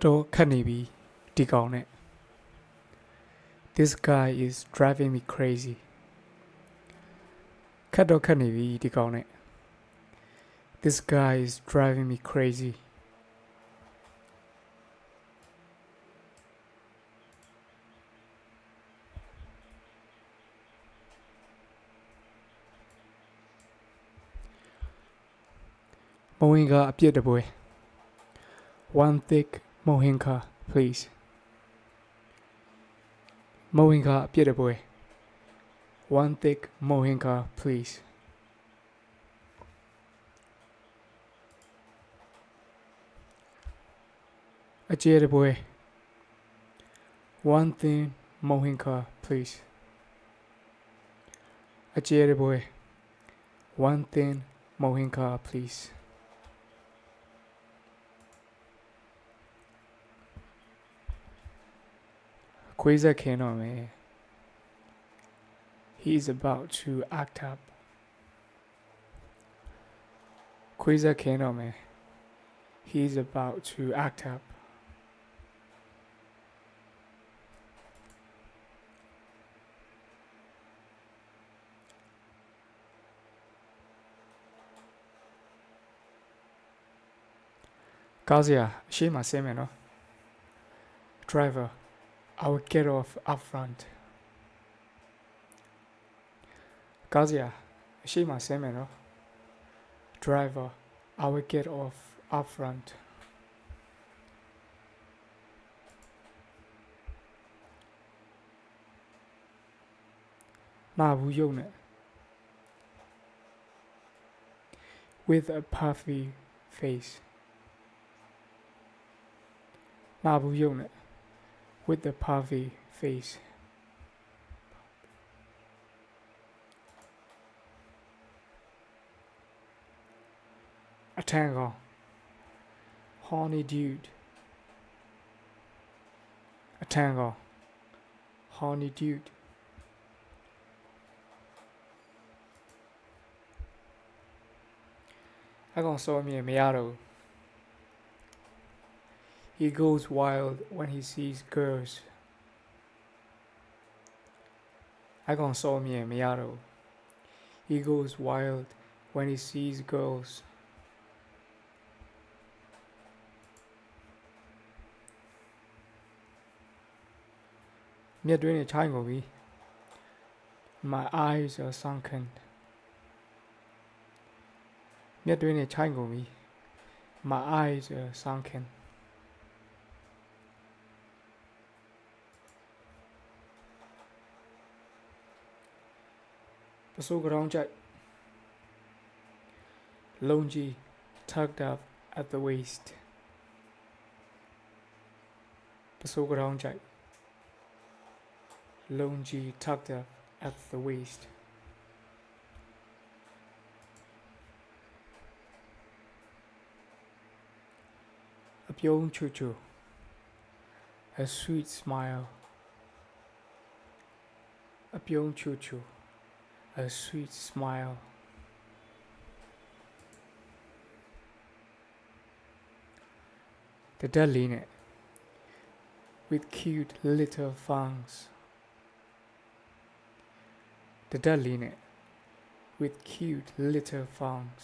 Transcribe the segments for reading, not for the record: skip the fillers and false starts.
တော့ခတ်နေပြီဒီကောင်နဲ့ This guy is driving me crazy ခတ်တော့ခတ်နေပြီဒီကောင်နဲ့ This guy is driving me crazy မဝင်ကအပြစ်တပွဲ One thick mohinka please မဝင်ကအပြစ်တပွဲ One thick mohinka please အကျဲတပွဲ One thin mohinka please အကျဲတပွဲ One thin mohinka please ခွေးဆက်ခင်းတော့မယ် He is about to act up ခွေးဆက်ခင်းတော့မယ် He is about to act up ကားစရာအရှိမဆင်းမယ်နော် Driver I will get off up front ကားစရာအရှိမဆင်းမယ်နော် Driver I will get off up front နာဘူးယုံနဲ့ with a puffy face နာဘူးယုံနဲ့ with the puffy face အထံကောင် horny dude အထံကောင် horny dude အကောင်စောမြင်မရတော့ဘူး He goes wild when he sees girls အကောင်စောမြင်မရတော့ဘူး He goes wild when he sees girls မျက်တွင်းနဲ့ချိုင်းကုန်ပြီ My eyes are sunken မျက်တွင်းနဲ့ချိုင်းကုန်ပြီ My eyes are sunken ပစိုးကြောင်ကြိုက်လုံကြီး tucked up at the waist ပစိုးကြောင်ကြိုက်လုံကြီး tucked up at the waist အပြုံးချူချူ a sweet smile အပြုံးချူချူA sweet smile တတက်လေးနဲ့ with cute little fangs တတက်လေးနဲ့ with cute little fangs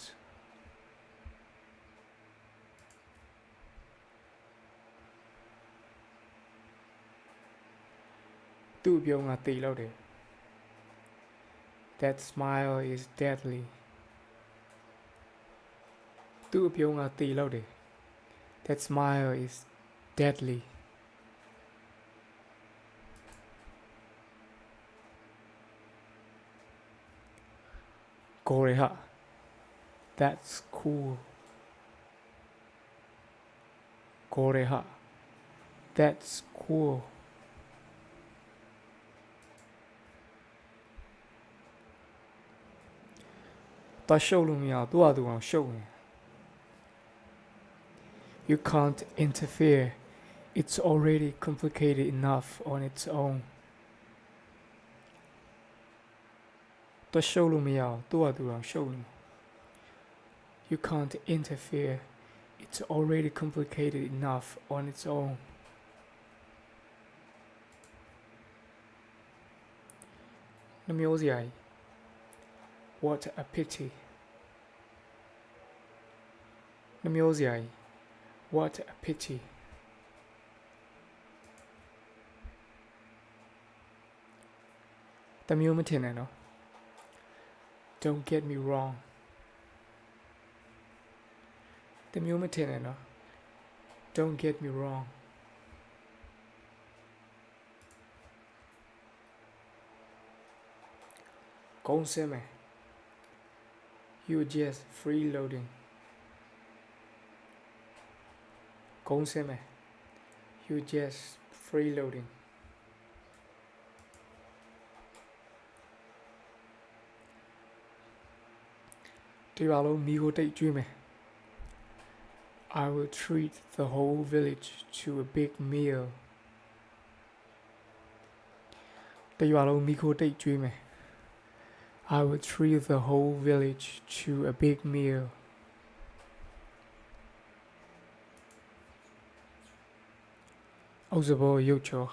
သူ့ပြုံးကတေလောက်တယ်That smile is deadly သူ့အပြုံးကတေလောက်တယ် That smile is deadly ကိုရဟာ That's cool ကိုရဟာ That's coolတာရှုပ်လို့မရသူ့ဟာသူအောင်ရှုပ်နေ You can't interfere it's already complicated enough on its own တာရှုပ်လို့မရသူ့ဟာသူအောင်ရှုပ်နေ You can't interfere It's already complicated enough on its own. Namyoziai. What a pity. Namyoziai. What a pity. Tamyomatineno. Don't get me wrong. Tamyomatineno. Don't get me wrong. Gonseme. You're just freeloading. Gonseme. You're just freeloading. Tiralo migo take dreame. I will treat the whole village to a big meal. Tiralo migo take dreame. I will treat the whole village to a big meal. Ozabo Yocho.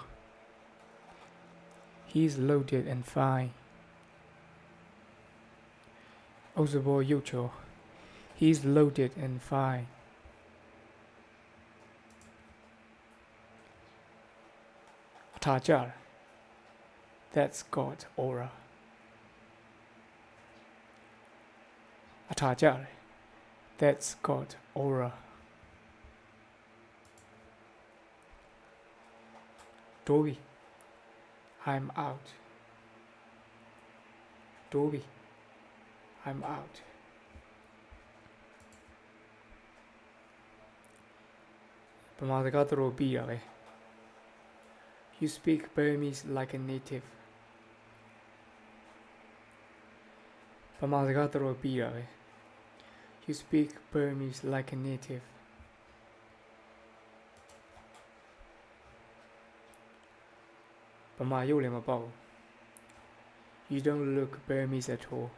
He's loaded and fine. Ozabo Yocho. He's loaded and fine. Atajar. That's God's aura. Atajar. That's God's aura. Dobby. I'm out. Dobby. I'm out. Pamagataro Biawe. You speak Burmese like a native. Pamagataro Biawe. You speak Burmese like a native. Pamayo Lemabao. You don't look Burmese at all.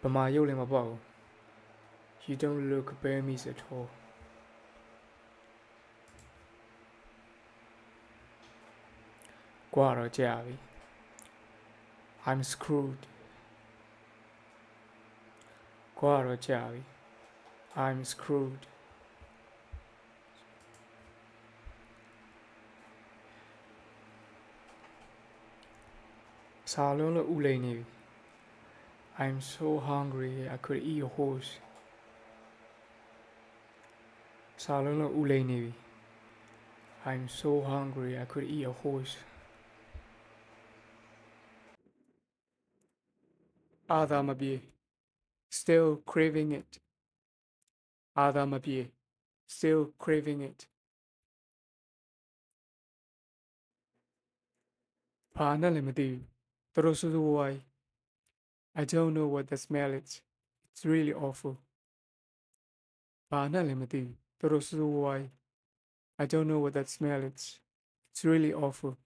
Pamayo Lemabao. You don't look Burmese at all. Guaro Javi. I'm screwed. Guaro Javi. I'm screwed. Salolo Uleni. I'm so hungry I could eat a horse. Salolo Uleni. I'm so hungry I could eat a horse. Adamabi. Still craving it. Adamabi. Still craving it. Panalimadi. Trosuduwai. I don't know what the smell is. It's really awful. Panalimadi. Trosuduwai. I don't know what that smell is. It's really awful.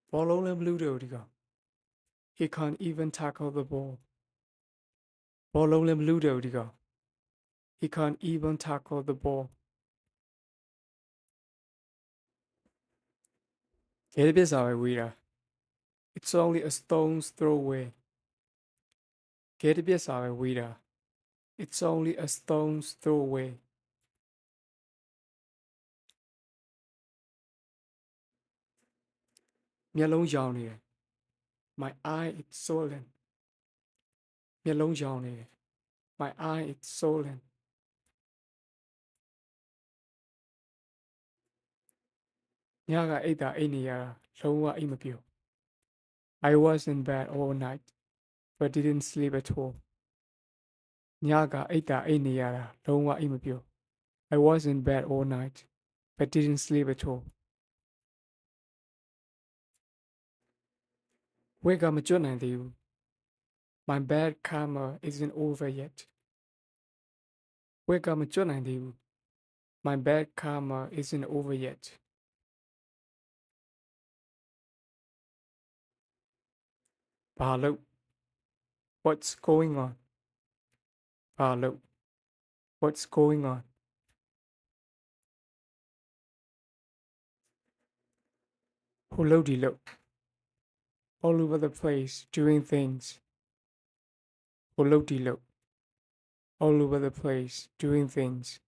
Follow Ludo. He can't even tackle the ball. Follow Ludo. He can't even tackle the ball. Wira. It's only a stone's throw away. Wira. It's only a stone's throw away. Myalong Johnny. My eye is swollen. Myalong Johnny. My eye is swollen. Nyaga Ida Inia, Lowa Imapio. I was in bed all night, but didn't sleep at all. Nyaga Ida Inia, Lowa Imapio. I was in bed all night, but didn't sleep at all. Wake up, John. My bad karma isn't over yet. Wake up, John. My bad karma isn't over yet. Palo. What's going on? Look. What's going on? Look. All over the place, doing things. Look. All over the place, doing things.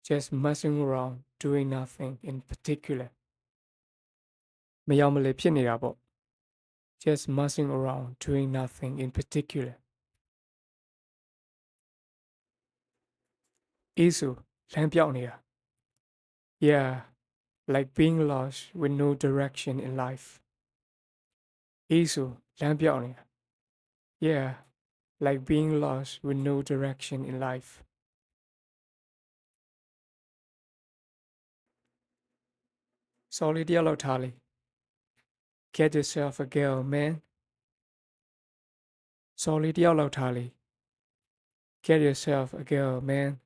Just messing around, doing nothing in particular. Just messing around, doing nothing in particular. Isu, Yeah, like being lost with no direction in life. Isu, Yeah, like being lost with no direction in life. Solid yellow tali. Get yourself a girl, man. Solid yellow tali. Get yourself a girl, man.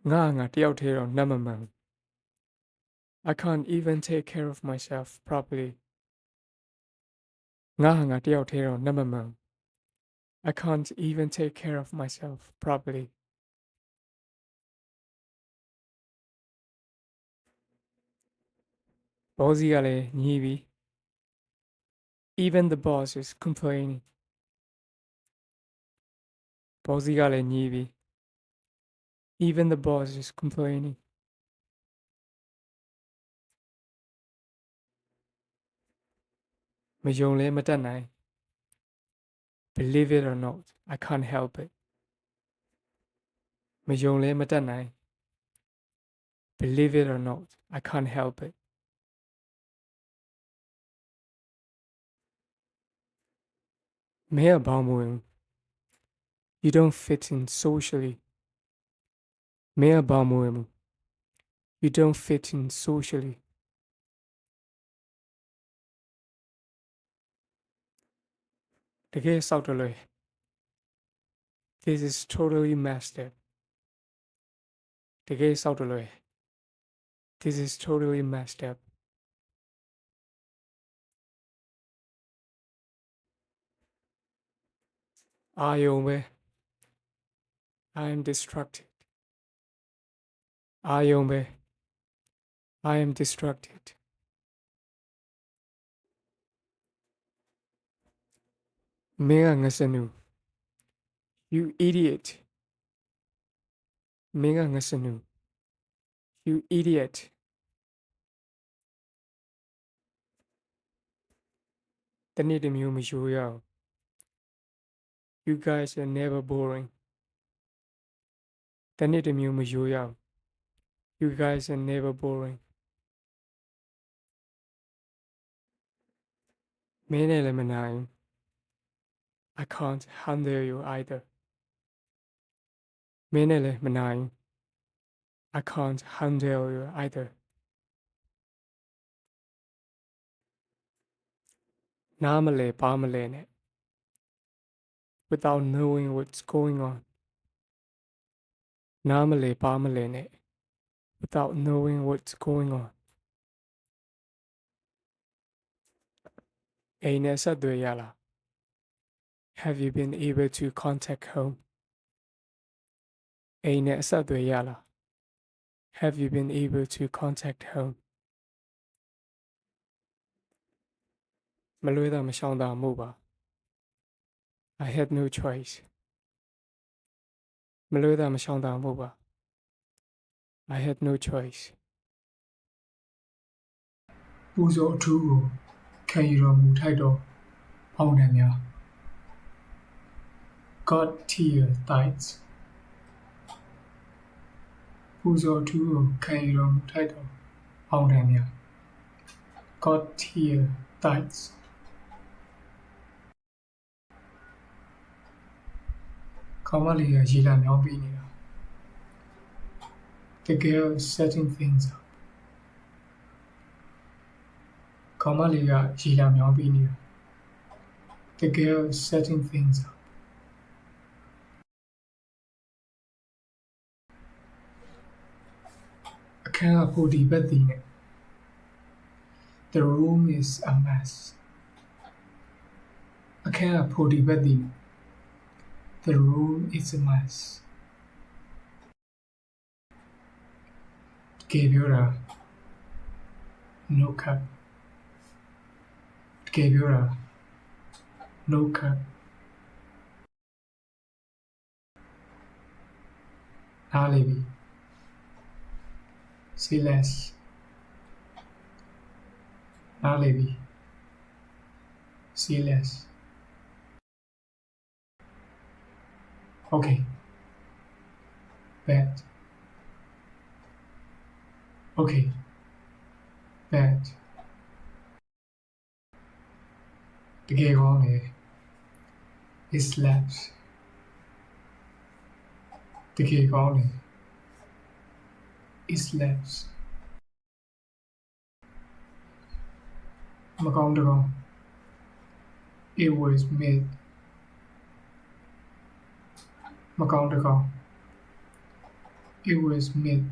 Nga tiyao tero namamang. I can't even take care of myself properly. Nga tiyao tero namamang. I can't even take care of myself properly. Boziale nibi. Even the boss is complaining. Boziale nibi. Even the boss is complaining. Majole matanai. Believe it or not, I can't help it. Majole matanai. Believe it or not, I can't help it. Mea bamuing. You don't fit in socially. Mea bamuing. You don't fit in socially. This is totally messed up. This is totally messed up. Ayombe. I am distracted. Ayombe. I am distracted. Mea ngasanu. You idiot. Mea ngasanu. You idiot. You guys are never boring. You guys are never boring. I can't handle you either. I can't handle you either. Namale pamalene. Without knowing what's going on. Namale pamalene. Without knowing what's going on. Einesa duyala. Have you been able to contact home? Einesa duyala. Have you been able to contact home? Maluida mashanda muba. I had no choice. Maluida mashanda muba. I had no choice. ပူဇော်အထူးကိုခံယူတော်မူထိုက်သောပေါင်းတန်များ God tier tithes ပူဇော်အထူးကိုခံယူတော်မူထိုက်သောပေါင်းတန်များ God tier tithes ခေါင်းမလေးကရေလာမြောင်းပြီးနေတာ The girl is setting things up ခေါင်းမလေးကရေလာမြောင်းပြီးနေတာ The girl is setting things up အခန်းကဖိုဒီဘက်သည်နှင့် The room is a mess အခန်းကဖိုဒီဘက်သည်နှင့် The room is a mess တကယ်ပြောတာ no cap တကယ်ပြောတာ no cap နားလေပြီ say less နားလေပြီ say less okay bad okay bad တကယ်ကောင်းတယ် it slaps တကယ်ကောင်းတယ် it slaps မကောင်းတကောင်း it was mid မကောင်းတကောင်း it was mid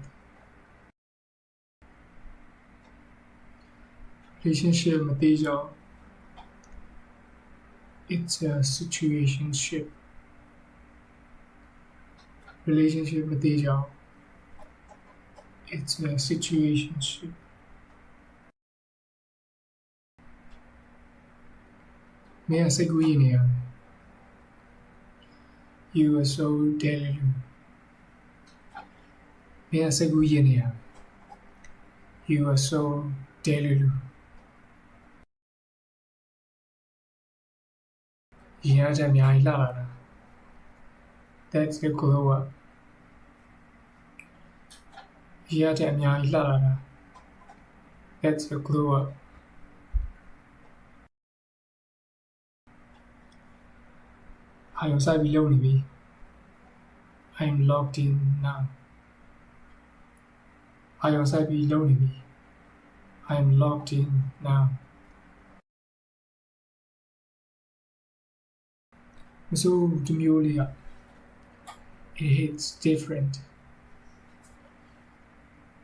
relationship မသေးကြောင်း it's a situationship relationship မသေးကြောင်း it's a situationship မင်းကစိတ်ကူးရင်နေရတယ် you are so delulu မင်းကစိတ်ကူးရင်နေရတယ် you are so delulu ရင်အားချက်အများကြီးလှလာတာ that's the glow up ရင်အားချက်အများကြီးလှလာတာ that's the glow up အာရုံစိုက်ပြီးလုပ်နေပြီ I'm logged in now အာရုံစိုက်ပြီးလုပ်နေပြီ I'm logged in now မဆိုးဒီမျိုးလေးက it hits different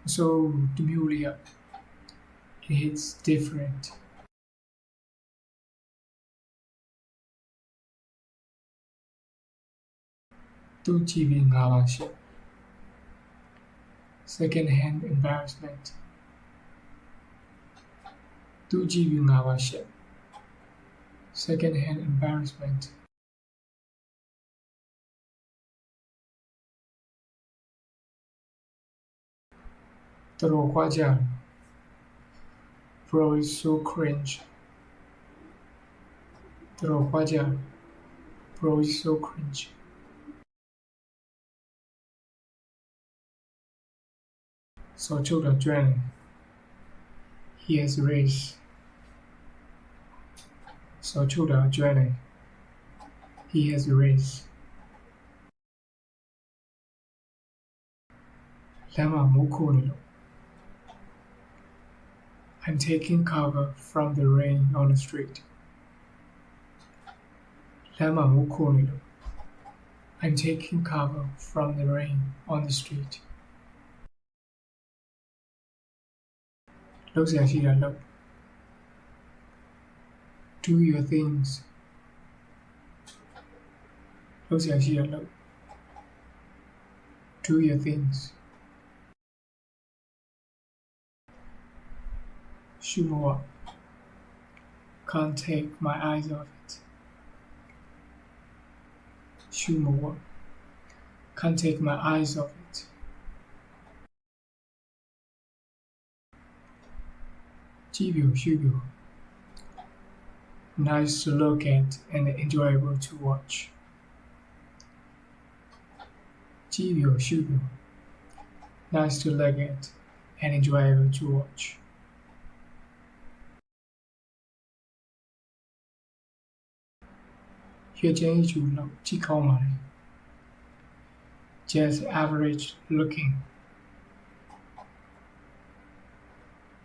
မဆိုးဒီမျိုးလေးက it hits different သူကြည့်ပြီးငါပါရှက် second hand embarrassment သူကြည့်ပြီးငါပါရှက် second hand embarrassmentတော်တော်ခွာကြတယ် bro is so cringe တော်တော်ခွာကြတယ် bro is so cringe စောချုပ်တာကျွမ်းတယ် he has race စောချုပ်တာကျွမ်းတယ် he has race လမ်းမှာမိုးခိုးနေလို့ I'm taking cover from the rain on the street လမ်းမှာမိုးခိုးနေလို့ I'm taking cover from the rain on the street လုပ်စရာရှိတာလုပ် do your things လုပ်စရာရှိတာလုပ် do your things ရှုမဝ can't take my eyes off it ရှုမဝ can't take my eyes off it ကြည့်ပြရှုပြ nice to look at and enjoyable to watch ကြည့်ပြရှုပြ nice to look at and enjoyable to watch ရွှေချင်းယူလို့ကြည့်ကောင်းပါလေ just average looking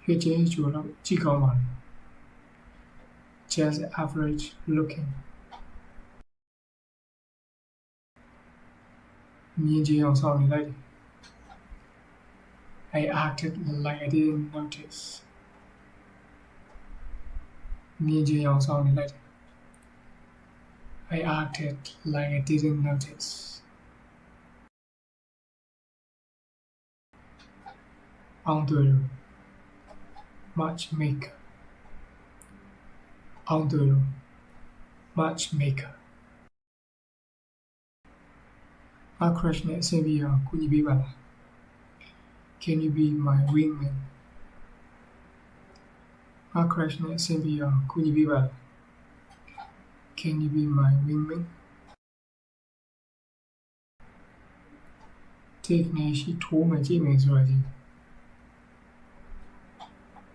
ရွှေချင်းယူလို့ကြည့်ကောင်းပါလေ just average looking မြင်ကြည့်အောင်ဆောင်နေလိုက်တယ် I acted like I didn't notice. မြင်ချင်အောင်ဆောင်နေလိုက်တယ် I acted like I didn't notice. အောင်သွေးလို့ matchmaker. အောင်သွေးလို့ matchmaker. ငါ crush နဲ့အဆင်ပြေအောင်ကူညီပေးပါလား Can you be my wingman? ငါ crush နဲ့အဆင်ပြေအောင်ကူညီပေးပါလား Can you be my wingman? Take နဲ့ရှိထိုးမယ်ကြည့်မယ်ဆိုတာကြီး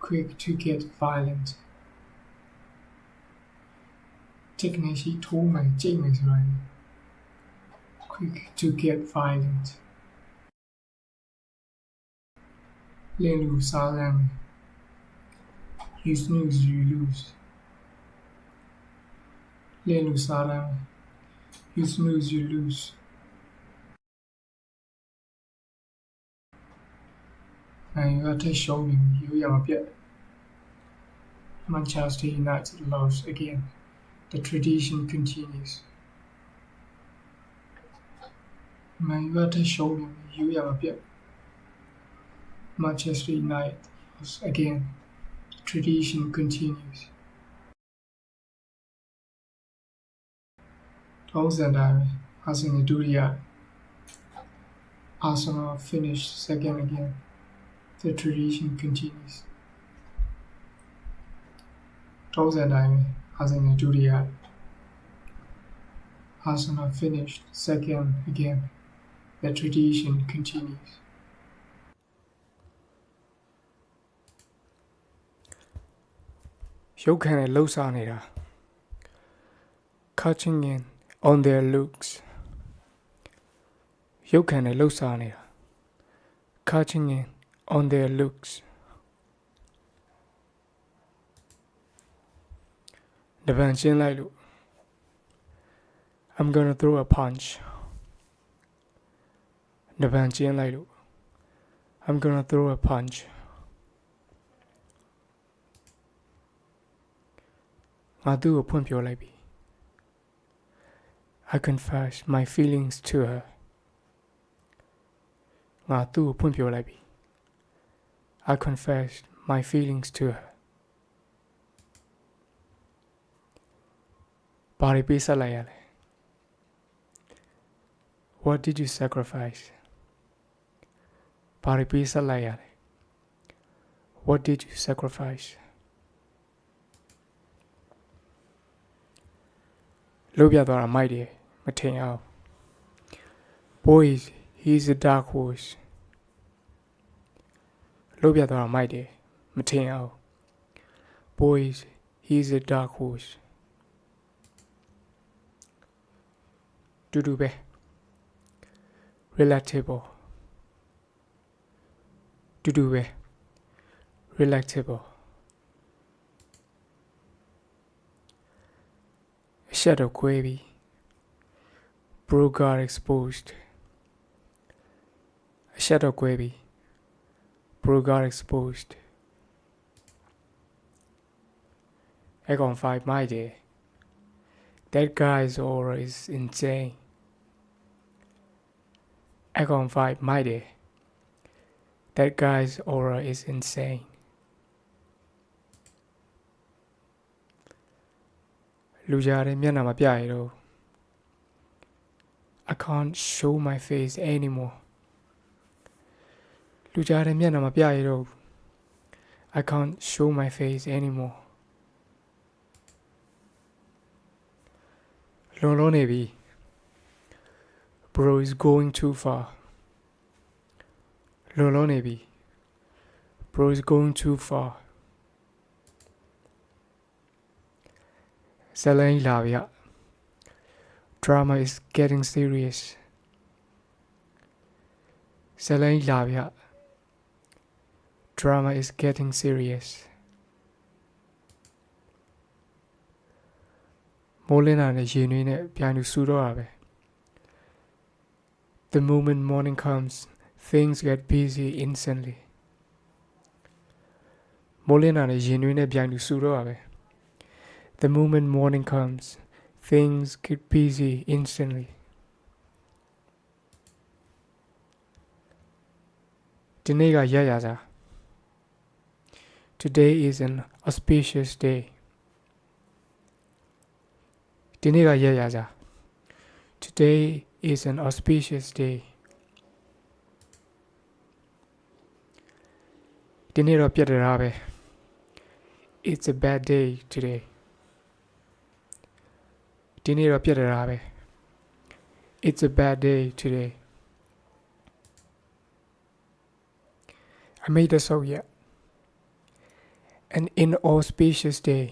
Quick to get violent. Take နဲ့ရှိထိုးမယ်ကြည့်မယ်ဆိုတာကြီး Quick to get violent. လင်းလူစားလမ်း You snooze, you lose. လင်းလူစားလမ်း You snooze, you lose. နိုင်ရတဲ့ရှုံးနေရိုးရမပြတ် Manchester United lost again. The tradition continues. နိုင်ရတဲ့ရှုံးနေရိုးရမပြတ် Manchester United lost again. The tradition continues. 30 Arsenal ဒုတိယ Arsenal finished second again. The tradition continues. 30 Arsenal ဒုတိယ Arsenal finished second again. The tradition continues. ရုပ်ခံနဲ့လှုပ်ရှားနေတာ catching in on their looks ရုပ်ခံနဲ့လှုပ်ရှားနေတာ catching in on their looks တပံရှင်းလိုက်လို့ I'm gonna throw a punch တပံရှင်းလိုက်လို့ I'm gonna throw a punch ငါသူ့ကိုဖွင့်ပြောလိုက်ပြီ I confess my feelings to her ငါသူ့ကိုဖွင့်ပြောလိုက်ပြီ I confess my feelings to her ဘာတွေပေးဆက်လိုက်ရလဲ What did you sacrifice ဘာတွေပေးဆက်လိုက်ရလဲ What did you sacrifice လို့ပြသွားတာမိုက်တယ်မထင်အောင် Boys he's a dark horse လို့ပြသွားတာမိုက်တယ်မထင်အောင် Boys he's a dark horse တူတူပဲ relatable တူတူပဲ relatable အရှက်တော့ခွဲပြီ Bro got exposed အရှက်တော့ခွဲပြီ Bro got exposed Egg on 5 my day That guy's aura is insane Egg on 5 my day That guy's aura is insane လူကြားတဲ့မျက်နှာမပြရတော့ I can't show my face anymore လူကြားတဲ့မျက်နှာမပြရတော့ I can't show my face anymore လွန်နေပြီ Bro is going too far လွန်နေပြီ Bro is going too far ဇလန်လာဗျ Drama is getting serious ဇလန်လာဗျ Drama is getting serious မိုးလင်းတာနဲ့ရေနွေးနဲ့ပြန်လူစူတော့တာပဲ The moment morning comes things get busy instantly မိုးလင်းတာနဲ့ရင်တွင်းနဲ့ပြိုင်သူစူတော့ပါပဲ The moment morning comes things get busy instantly ဒီနေ့ကရက်ရစား Today is an auspicious day ဒီနေ့ကရက်ရစား Today is an auspicious day ဒီနေ့တော့ပြတ်တရားပဲ It's a bad day today ဒီနေ့တော့ပြတ်တရားပဲ It's a bad day today I made a so yet an inauspicious day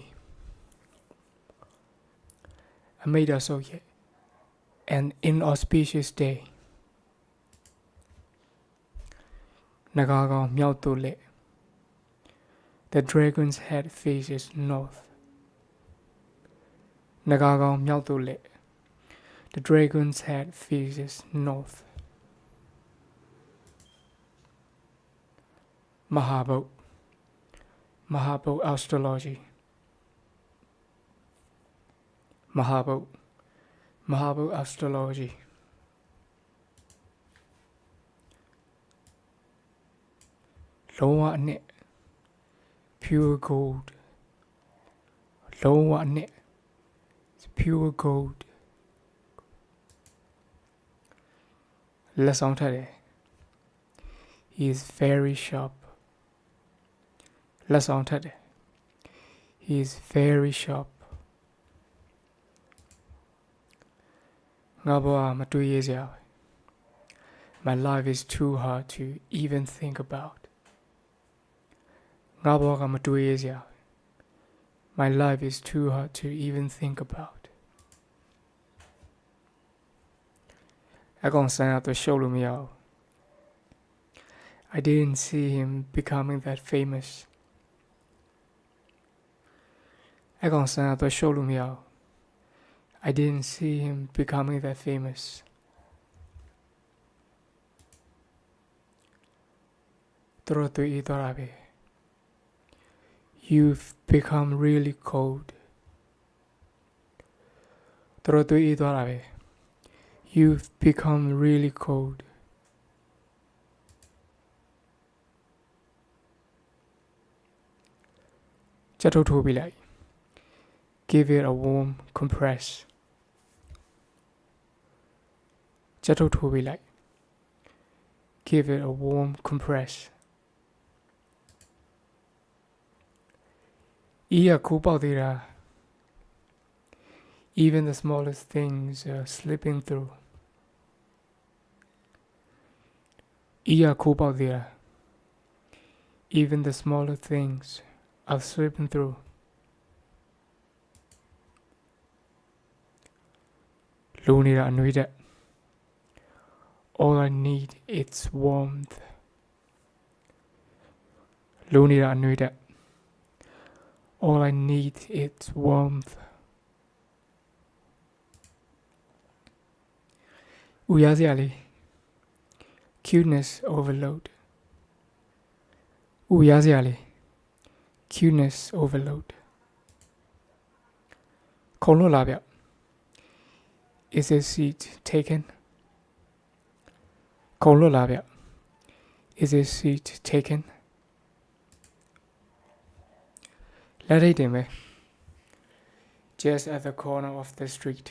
I made a so yet an inauspicious day နဂါကောင်မြောက်သို့လက် The dragon's head faces north နဂါကောင်မြောက်သို့လက် The dragon's head faces north မဟာဘုတ် astrology မဟာဘုတ် astrology လုံးဝအနှစ် pure gold လုံးဝအနှစ် pure gold လက်ဆောင်ထက်တယ် he is very sharp လက်ဆောင်ထက်တယ် he is very sharp ငါဘဝမတွေးရစရာပဲ my life is too hard to even think about ငါဘဝကမတွေးရစရာပဲ my life is too hard to even think about အကောင်ဆန်းရတော့ရှုပ်လို့မရဘူး I didn't see him becoming that famous အကောင်ဆန်းရတော့ရှုပ်လို့မရဘူး I didn't see him becoming that famous သူတို့တွေ့ရတော့တာပဲ You've become really cold သူတို့တွေ့ရတော့တာပဲ You've become really cold ချက်ထုတ်ထိုးပြလိုက် Give it a warm compress ချက်ထုတ်ထိုးပြလိုက် Give it a warm compress အီးရခိုးပေါက်သေးတာ Even the smallest things are slipping through အီးရခိုးပေါက်သေးတာ Even the smaller things are slipping through လိုနေတာအနှွေးတက် All I need is warmth လိုနေတာအနှွေးတက် All I need is warmth ဦးရစရာလေး Cuteness overload ဦးရစရာလေး Cuteness overload ခုံလို့လားဗျ Is his seat taken ခုံလို့လားဗျ Is his seat taken လက်ထိတ်တင်ပဲ Just at the corner of the street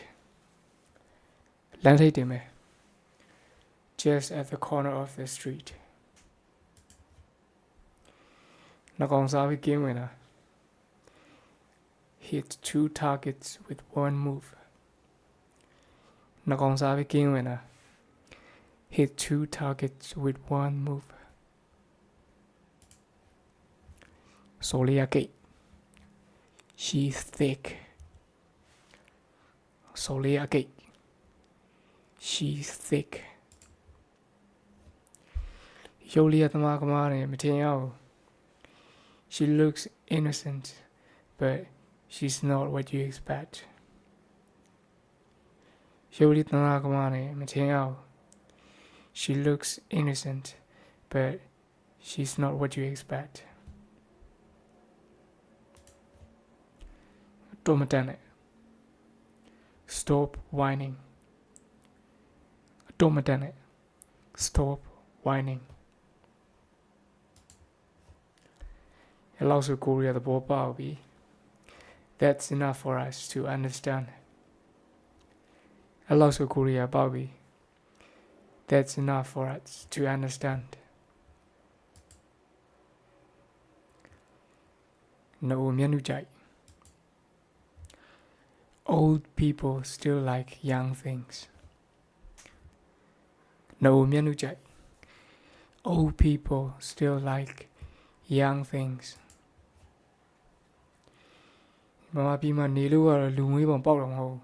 လက်ထိတ်တင်ပဲ Just at the corner of the street နှကောင်စားပြီးကင်းဝင်တာ Hit 2 targets with one move နှကောင်စားပြီးကင်းဝင်တာ Hit 2 targets with one move ဆိုလီယာဂိတ် She's thick ဆိုလီယာဂိတ် She's thick ရုပ်လျက်သမားကမားတယ်မထင်ရဘူး She looks innocent but she's not what you expect ရုပ်လျက်သမားကမားတယ်မထင်ရဘူး She looks innocent but she's not what you expect တော်မတန်နဲ့ stop whining တော်မတန်နဲ့ stop whining အဲ့လောက်ဆိုကိုရီးယားသဘောပေါက်ပြီ that's enough for us to understand အဲ့လောက်ဆိုကိုရီးယားပေါက်ပြီ that's enough for us to understand no မျက်နှာကြိုက် old people still like young things no မျက်နှာကြိုက် old people still like young things မမပြည်မှာနေလို့ကတော့လူမွေးပုံပေါက်တော့မဟုတ်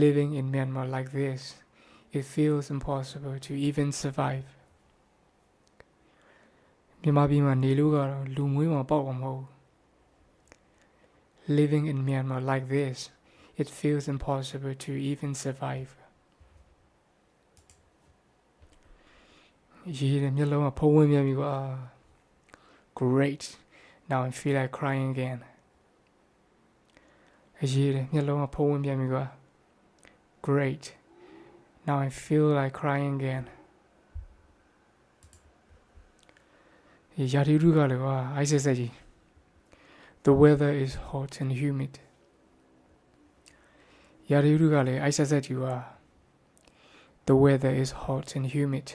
living in Myanmar like this it feels impossible to even survive မြန်မာပြည်မှာနေလို့ကတော့လူမွေးပုံပေါက်တော့မဟုတ် living in Myanmar like this it feels impossible to even survive ရေးတဲ့မျက်လုံးကဖုံးဝင်ပြန်ပြီကွာ great now I feel like crying again ရေးတဲ့မျက်လုံးကဖုံးဝင်ပြန်ပြီကွာ great now I feel like crying again ရာသီဥတုကလည်းကွာအိုက်ဆက်ဆက်ကြီး the weather is hot and humid ရာသီဥတုကလည်းအိုက်ဆက်ဆက်ကြီးကွာ the weather is hot and humid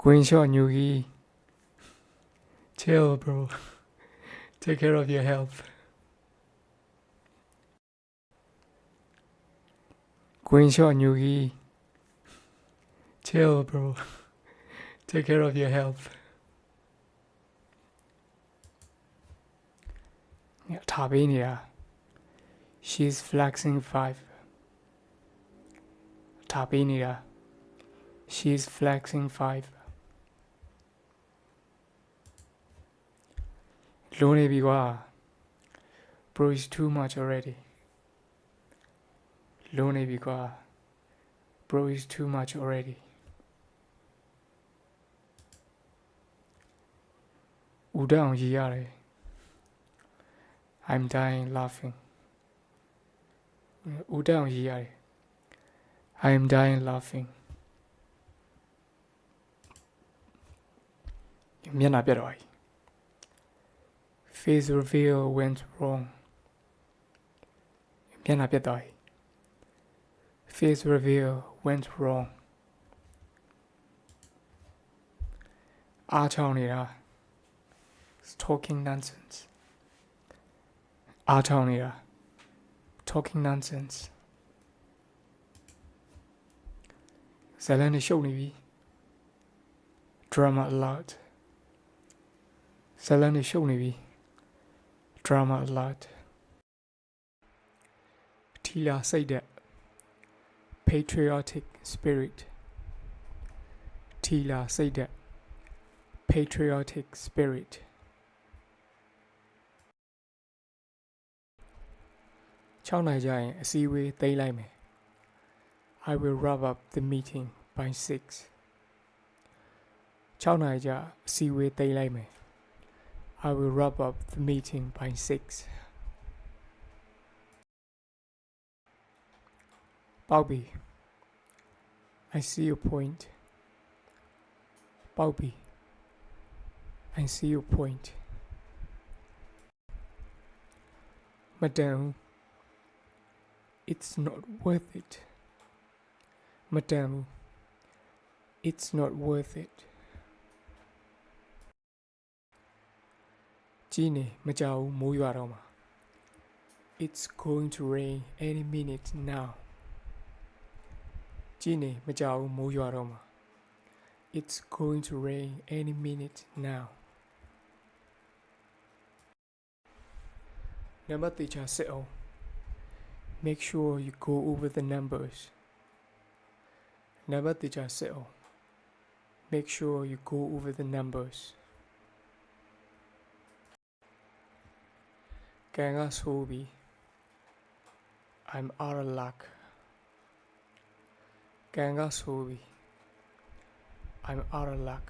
Queen shot Nyugi chill bro take care of your health Queen shot Nyugi chill bro take care of your health ထားပေးနေတာ she's flexing 5ထားပေးနေတာ she's flexing 5လုံးနေပြီကွာ bro is too much already လုံးနေပြီကွာ bro is too much already ဦးတောင်ရေးရတယ် I'm dying laughing ဦးတောင်ရေးရတယ် I'm dying laughing မျက်နှာပြတ်တော့ပြီ face reveal went wrong မျက်နှာပြတ်တော့ပြီ face reveal went wrong အားချောင်းနေတာ talking nonsense အားချောင်းနေတာ talking nonsense ဇလန်နေရှုပ်နေပြီ drama alert ဇလန်နေရှုပ်နေပြီ drama alert ထီလာစိတ်တဲ့ patriotic spirit ထီလာစိတ်တဲ့ patriotic spirit 6 နာရီကျရင်အစည်းအဝေးသိမ်းလိုက်မယ် I will wrap up the meeting by 6 6 နာရီကျအစည်းအဝေးသိမ်းလိုက်မယ် I will wrap up the meeting by 6 ပေါက်ပြီ I see your point ပေါက်ပြီ I see your point မတန်ဘူး It's not worth it မတန်ဘူး It's not worth it ကြီးနေမကြောက်ဘူးမိုးရွာတော့မှာ It's going to rain any minute now ကြီးနေမကြောက်ဘူးမိုးရွာတော့မှာ It's going to rain any minute now နံပါတ်တေချာစစ်အောင် Make sure you go over the numbers နံပါတ်တေချာစစ်အောင် Make sure you go over the numbers ကန်ကဆိုပြီ I'm out of luck ကန်ကဆိုပြီ I'm out of luck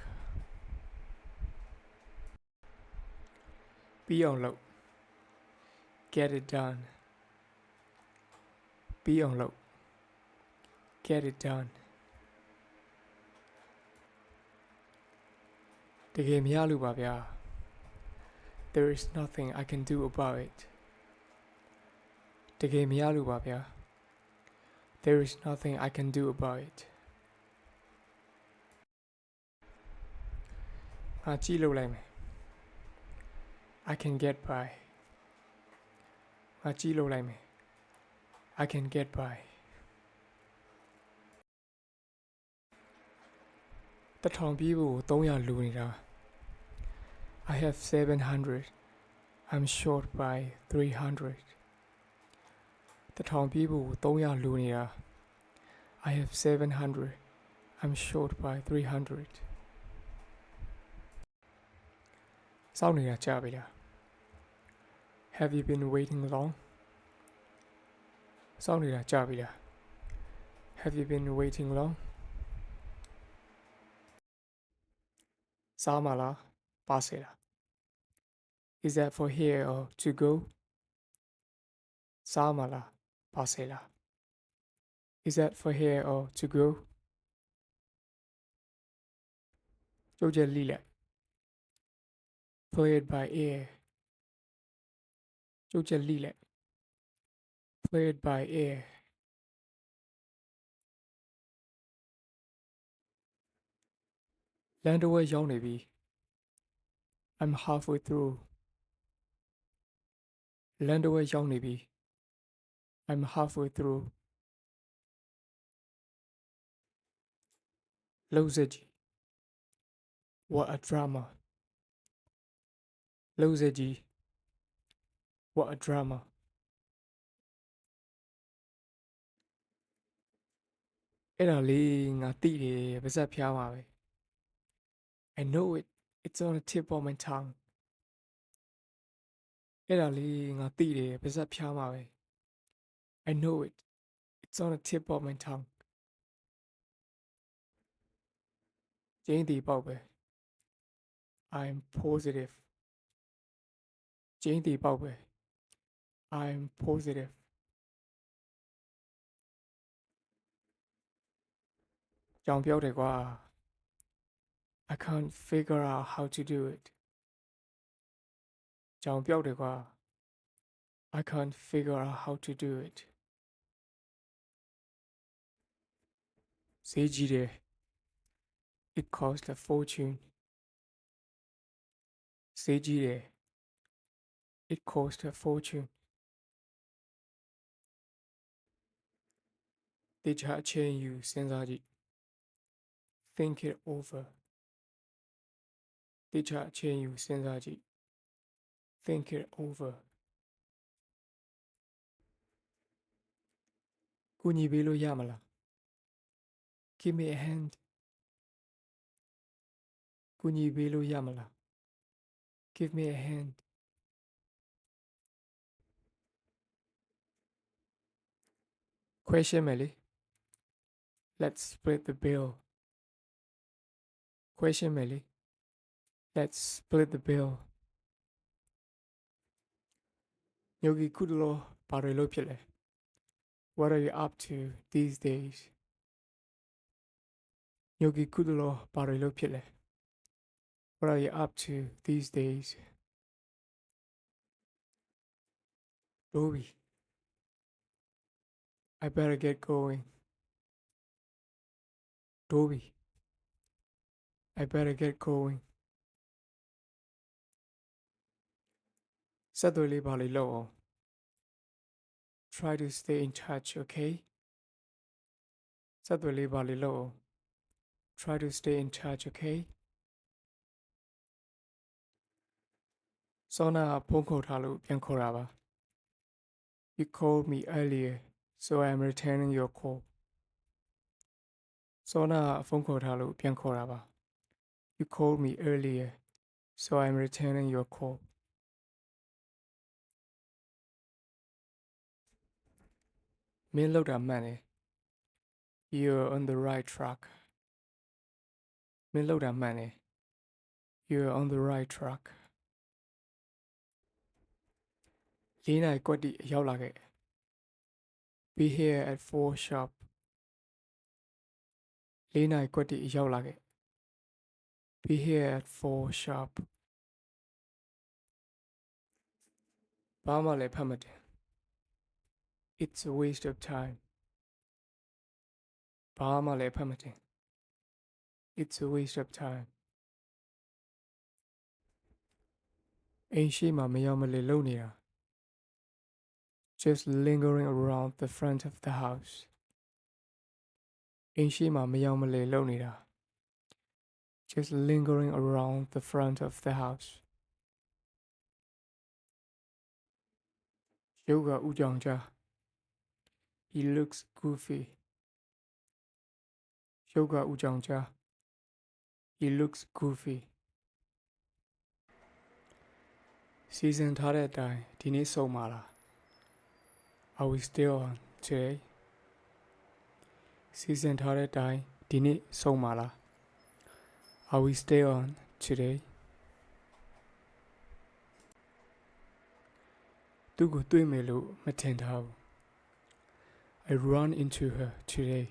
ပြီးအောင်လုပ် get it done ပြီးအောင်လုပ် get it done တကယ်မရလို့ပါဗျာ there is nothing I can do about it တကယ်မရလို့ပါဗျာ there is nothing I can do about it ငါကြည့်လို့လိုက်မယ် I can get by ငါကြည့်လို့လိုက်မယ် I can get by 1000ပြေးဖို့300လူနေတာ I have 700 I'm short by 300 1000ပြေးဖို့300လူနေတာ I have 700 I'm short by 300စောင့်နေတာကြာပြီလား Have you been waiting long စောင့်နေတာကြာပြီလား Have you been waiting long စားမလားပါစေလား Is that for here or to go စားမလားပါစေလား Is that for here or to go ကြိုးချက်လိလက် Play it by ear ကြိုးချက်လိလက် Play it by ear လမ်းတစ်ဝက်ရောက်နေပြီ I'm halfway through လမ်းတစ်ဝက်ရောက်နေပြီ I'm halfway through လုံးစက်ကြီး What a drama လုံးစက်ကြီး What a drama အဲ့ဒါလေးငါသိတယ်ပါဇက်ဖျားမှာပဲ I know it it's on the tip of my tongue အဲ့ဒါလေးငါသိတယ်ပါဇက်ဖျားမှာပဲ I know it it's on the tip of my tongue ကျင်းတီပေါက်ပဲ I'm positive ကျင်းတီပေါက်ပဲ I'm positive ကြောင်ပြောက်တယ်ကွာ I can't figure out how to do it ကြောင်ပြောက်တယ်ကွာ I can't figure out how to do it ဈေးကြီးတယ် It cost a fortune ဈေးကြီးတယ် It cost a fortune တေချာအချိန်ယူစဉ်းစားကြည့် Think it over တေချာအချိန်ယူစဉ်းစားကြည့် Think it over ကူညီပေးလို့ရမလား Give me a hand ကူညီပေးလို့ရမလား Give me a hand ခွဲရှင်းမယ်လေ Let's split the bill ခွဲရှင်းမယ်လေ Let's split the bill ညိုကီခုတလောဘာတွေလုပ်ဖြစ်လဲ What are you up to these days ညိုကီခုတလောဘာတွေလုပ်ဖြစ်လဲ What are you up to these days တိုးပြီ I better get going တိုးပြီ I better get going ဆက်သွယ်လေးပါလေးလောက်အောင် Try to stay in touch okay ဆက်သွယ်လေးပါလေးလောက်အောင် Try to stay in touch okay စောနာဖုန်းခေါ်ထားလို့ပြန်ခေါ်တာပါ You called me earlier so I'm returning your call စောနာဖုန်းခေါ်ထားလို့ပြန်ခေါ်တာပါ You called me earlier so I'm returning your call မင်းလောက်တာမှန်တယ် You're on the right track မင်းလောက်တာမှန်တယ် You're on the right track 4 နာရီကွက်တိရောက်လာခဲ့ Be here at 4 sharp 4 နာရီကွက်တိရောက်လာခဲ့ Be here at 4 sharp ဘာမှလည်းဖတ်မတင် It's a waste of time ဘာမှလည်းဖတ်မတင် It's a waste of time အိမ်ရှိမှမရောက်မလေလုံနေတာ Just lingering around the front of the house အိမ်ရှိမှမရောက်မလေလုံနေတာ Just lingering around the front of the house ရုပ်ကဥကြောင်ကြား He looks goofy ရုပ်ကဥကြောင်ကြား He looks goofy စီစဉ်ထားတဲ့အတိုင်းဒီနေ့ဆုံးပါလား Are we still on today စီစဉ်ထားတဲ့အတိုင်းဒီနေ့ဆုံးပါလား Are we still on today သူ့ကိုတွေ့မယ်လို့မထင်ထားဘူး I run into her today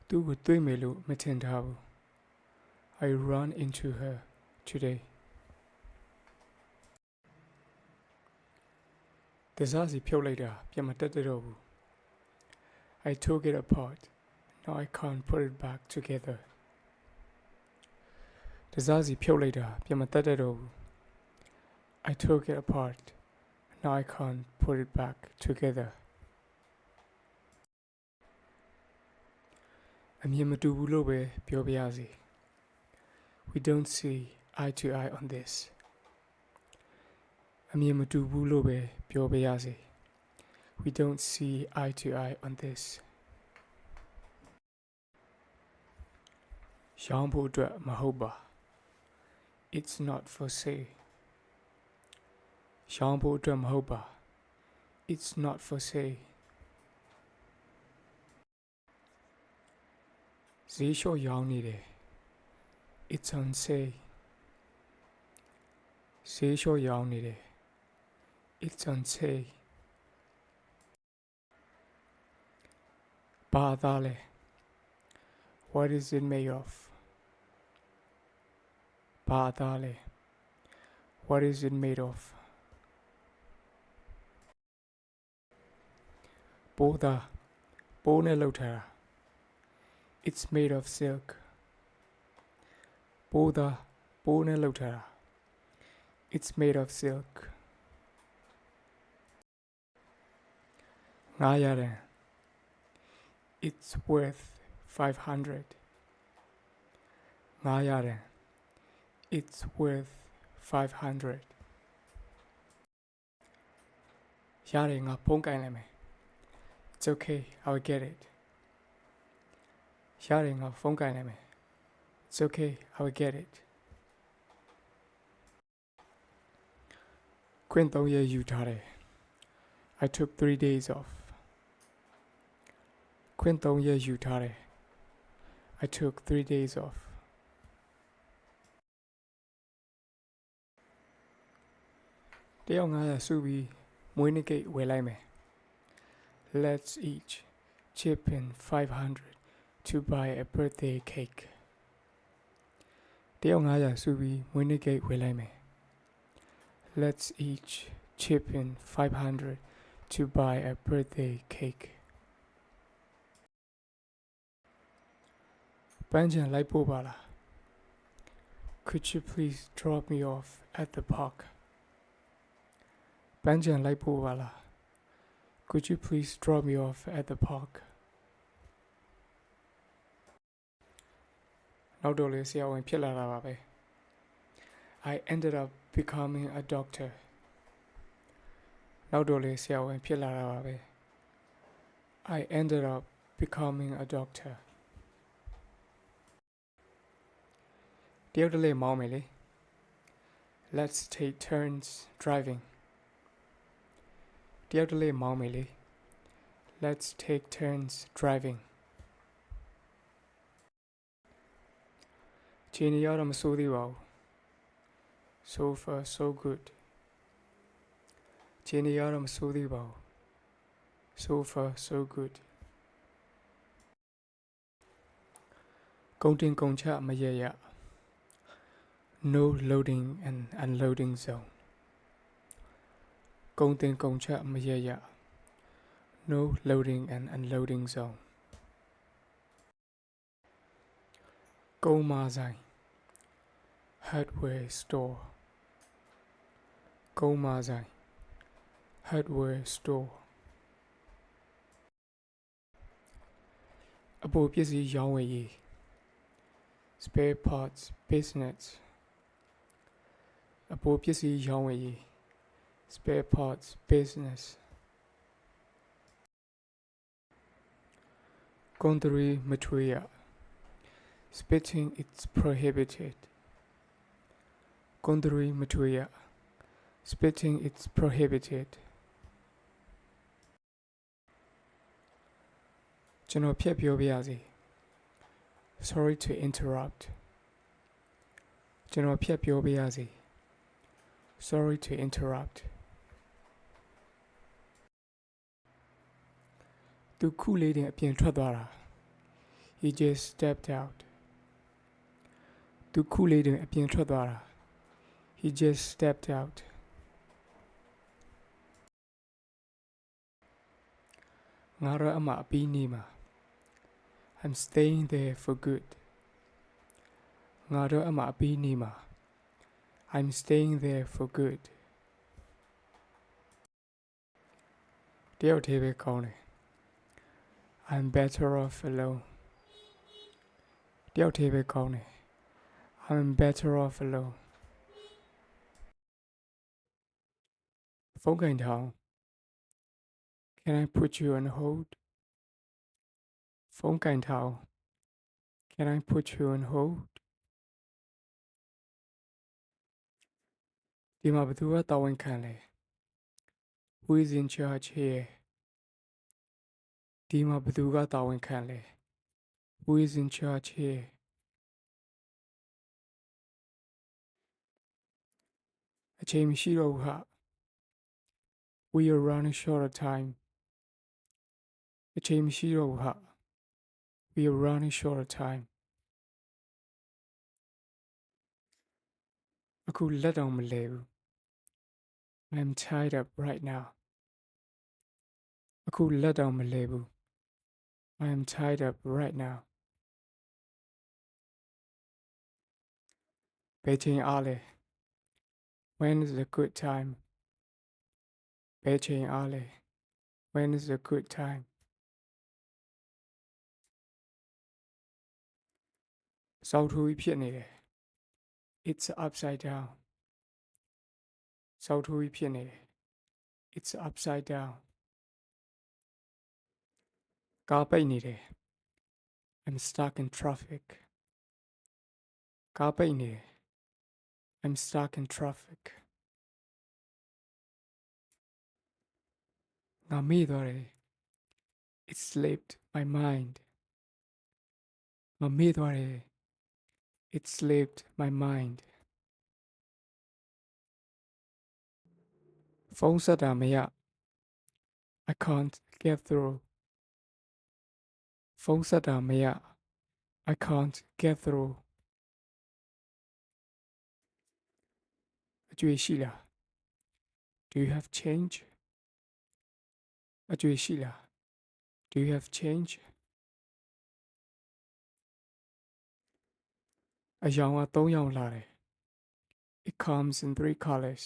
သူ့ကိုတွေ့မယ်လို့မထင်ထားဘူး I run into her today တစားစီဖြုတ်လိုက်တာပြန်မတက်တော့ဘူး I took it apart now I can't put it back together တစားစီဖြုတ်လိုက်တာပြန်မတက်တော့ဘူး I took it apart now I can't put it back together အမြင်မတူဘူးလို့ပဲပြောပြရစီ We don't see eye to eye on this အမြင်မတူဘူးလို့ပဲပြောပြရစီ We don't see eye to eye on this ရောင်းဖို့အတွက်မဟုတ်ပါ It's not for sale ရောင်းဖို့အတွက်မဟုတ်ပါ It's not for sale ဈေးလျှော့ရောင်းနေတယ် It's on sale ဈေးလျှော့ရောင်းနေတယ် It's on sale ဘာသားလဲ What is it made of ဘာသားလဲ What is it made of ပိုးသားပိုးနဲ့လုပ်ထားတာ It's made of silk ပိုးသားပိုးနဲ့လုပ်ထားတာ It's made of silk 900 It's worth 500 900 It's worth 500ရတယ်ငါဖုန်းကင်လိုက်မယ် It's okay I'll get it ရတယ်ငါဖုန်းကင်လိုက်မယ် It's okay I'll get it ခွင့်3ရက်ယူထားတယ် I took 3 days off ခွင့်3ရက်ယူထားတယ် I took 3 days off တယောက်900စုပြီးမွေးနေ့ကိတ်ဝယ်လိုက်မယ် Let's each chip in 500 to buy a birthday cake တယောက်900စုပြီးမွေးနေ့ကိတ်ဝယ်လိုက်မယ် Let's each chip in 500 to buy a birthday cake ပန်းချံလိုက်ပို့ပါလား Could you please drop me off at the park ပန်းချံလိုက်ပို့ပါလား Could you please drop me off at the park နောက်တော့လေဆရာဝန်ဖြစ်လာတာပါပဲ I ended up becoming a doctor နောက်တော့လေဆရာဝန်ဖြစ်လာတာပါပဲ I ended up becoming a doctor တယောက်တစ်လေမောင်းမယ်လေ Let's take turns driving တယောက်တစ်လေမောင်းမယ်လေ Let's take turns driving ခြေနေရတော့မဆိုးသေးပါဘူး So far so good ခြေနေရတော့မဆိုးသေးပါဘူး so far so good ကုန်တင်ကုန်ချမရရ no loading and unloading zone ကုန်တင်ကုန်ချမရရ no loading and unloading zone ကုန်မာဆိုင် hardware store ကုန်မာဆိုင် hardware store အပိုပစ္စည်းရောင်းဝယ်ရေး spare parts business အပိုပစ္စည်းရောင်းဝယ်ရေး spare parts business ကုန်သွယ်ရေးမထွေးရ spitting it's prohibited ကုန်သွယ်ရေးမထွေးရ spitting it's prohibited ကျွန်တော်ဖြတ်ပြောပြရစီ sorry to interrupt ကျွန်တော်ဖြတ်ပြောပြရစီ sorry to interrupt သူခုလေးတင်အပြင်ထွက်သွားတာ he just stepped out သူခုလေးတင်အပြင်ထွက်သွားတာ he just stepped out ငါတော့အမှအပြီးနေမှာ I'm staying there for good ငါတော့အမှအပြီးနေမှာ I'm staying there for good တယောက်တည်းပဲကောင်းတယ် I'm better off alone တယောက်တည်းပဲကောင်းတယ် I'm better off alone ဖုန်းကင်ထောင် Can I put you on hold ဖုန်းကင်ထောင် Can I put you on hold ဒီမှာဘယ်သူကတာဝန်ခံလဲ Who is in charge here ဒီမှာဘယ်သူကတာဝန်ခံလဲ Who is in charge here အချိန်မရှိတော့ဘူးဟာ We are running short of time အချိန်မရှိတော့ဘူးဟာ We are running short of time အခုလက်တောင်မလဲဘူး I'm tied up right now အခုလက်တောင်မလဲဘူး I'm tied up right now ဘယ်ချိန်အားလဲ When is a good time ဘယ်ချိန်အားလဲ When is a good time စောက်ထိုးကြီးဖြစ်နေတယ် It's upside down စောက်ထိုးကြီးဖြစ်နေတယ် It's upside down ကားပိတ်နေတယ် I'm stuck in traffic ကားပိတ်နေတယ် I'm stuck in traffic ငါမေ့သွားတယ် It slipped my mind ငါမေ့သွားတယ် It slipped my mind ဖုန်းဆက်တာမရ I can't get through ဖုန်းဆက်တာမရ I can't get through အကျွေးရှိလား Do you have change အကျွေးရှိလား Do you have change အယောင်က3ယောင်လာတယ် It comes in 3 colors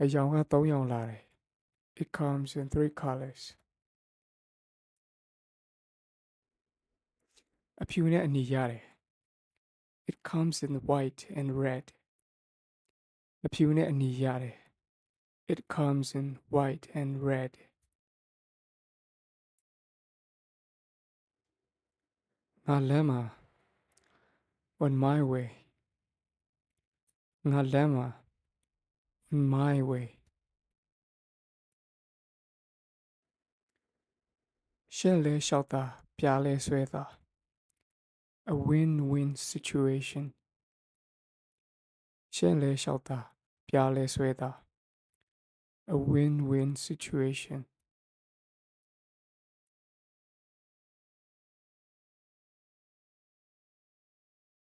အယောင်က3ယောင်လာတယ် It comes in 3 colors အဖြူနဲ့အနီရတယ် It comes in white and red အဖြူနဲ့အနီရတယ် It comes in white and red ငါလမ်းမှာ on my way ငါလမ်းမှာ on my way ရှက်လဲလျှောက်တာပြားလဲဆွဲတာ a win-win situation ရှက်လဲလျှောက်တာပြားလဲဆွဲတာ a win-win situation.